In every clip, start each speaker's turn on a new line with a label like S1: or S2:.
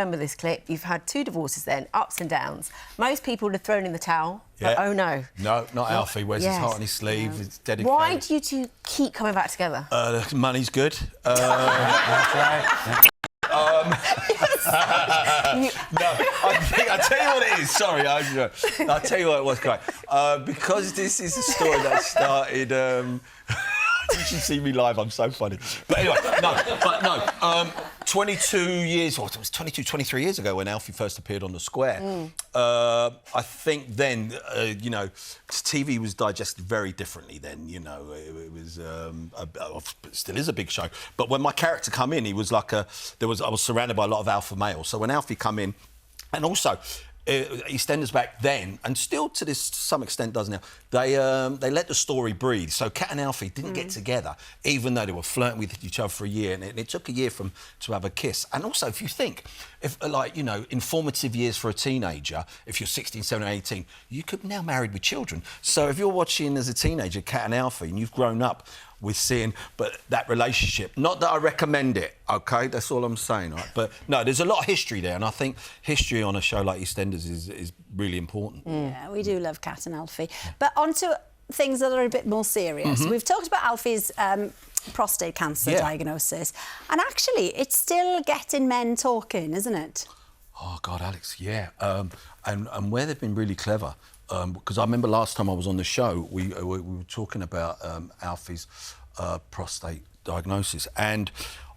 S1: Remember this clip, you've had 2 divorces then, ups and downs. Most people would have thrown in the towel, but oh no.
S2: No, not Alfie, wears his heart on his sleeve, he's dedicated.
S1: Why do you two keep coming back together?
S2: Money's good.
S3: That's right.
S2: No, I'll tell you what it is. Sorry, I'll tell you what it was, great. Because this is a story that started... you should see me live, I'm so funny. But anyway, 22 years, or it was 23 years ago when Alfie first appeared on the Square. I think then, you know, TV was digested very differently then, you know. It was, still is a big show. But when my character come in, he was like I was surrounded by a lot of alpha males. So when Alfie come in, and also, EastEnders back then, and still to some extent does now, they let the story breathe. So Kat and Alfie didn't get together, even though they were flirting with each other for a year, and it took a year to have a kiss. And also, if you think, like, you know, informative years for a teenager, if you're 16, 17, 18, you could now married with children. So if you're watching as a teenager Kat and Alfie, and you've grown up with seeing that relationship, not that I recommend it, OK? That's all I'm saying, right? But no, there's a lot of history there, and I think history on a show like EastEnders is really important.
S4: Yeah, we do love Kat and Alfie. But on to things that are a bit more serious. We've talked about Alfie's prostate cancer diagnosis, and actually it's still getting men talking, isn't it?
S2: Oh, God, Alex, yeah. And where they've been really clever, because I remember last time I was on the show, we were talking about Alfie's prostate diagnosis, and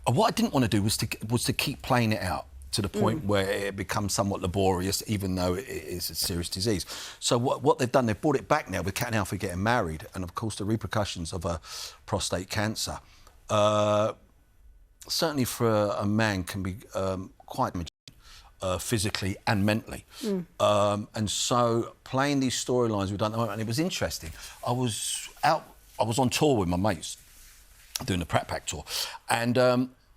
S2: what I didn't want to do was to keep playing it out to the point where it becomes somewhat laborious, even though it is a serious disease. So what they've done, they've brought it back now with Kat and Alfie getting married, and of course the repercussions of prostate cancer, certainly for a man, can be quite physically and mentally. And so playing these storylines we've done, and it was interesting. I was on tour with my mates, doing the Pratt Pack tour, and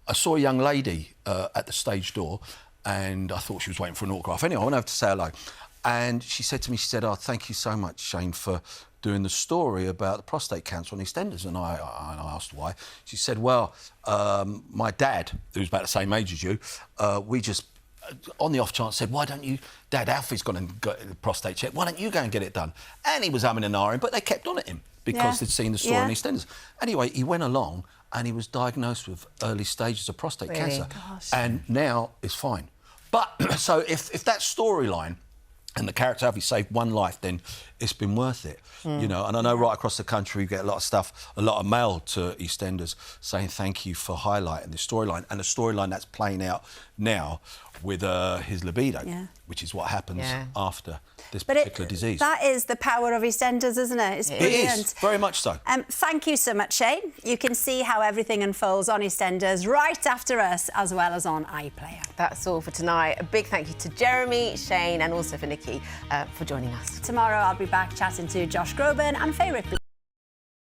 S2: I saw a young lady at the stage door, and I thought she was waiting for an autograph. Anyway, I went over to say hello, and she said to me, she said, "Oh, thank you so much, Shane, for doing the story about the prostate cancer on EastEnders." And I asked why. She said, "Well, my dad, who's about the same age as you, we just, on the off chance, said, why don't you, Dad, Alfie's gone and got a prostate check, why don't you go and get it done?" And he was umming and ahhing, but they kept on at him because they'd seen the story on EastEnders. Anyway, he went along and he was diagnosed with early stages of prostate cancer.
S4: Gosh.
S2: And now is fine. But, so if that storyline and the character Alfie saved one life, then it's been worth it, you know. And I know right across the country we get a lot of stuff, a lot of mail to EastEnders saying thank you for highlighting this storyline, and the storyline that's playing out now with his libido, which is what happens after this particular disease.
S4: That is the power of EastEnders, isn't it? It's brilliant.
S2: It is, very much so.
S4: Thank you so much, Shane. You can see how everything unfolds on EastEnders right after us, as well as on iPlayer.
S1: That's all for tonight. A big thank you to Jeremy, Shane and also for Nikki for joining us.
S4: Tomorrow I'll be back chatting to Josh Groban and Faye Ripley.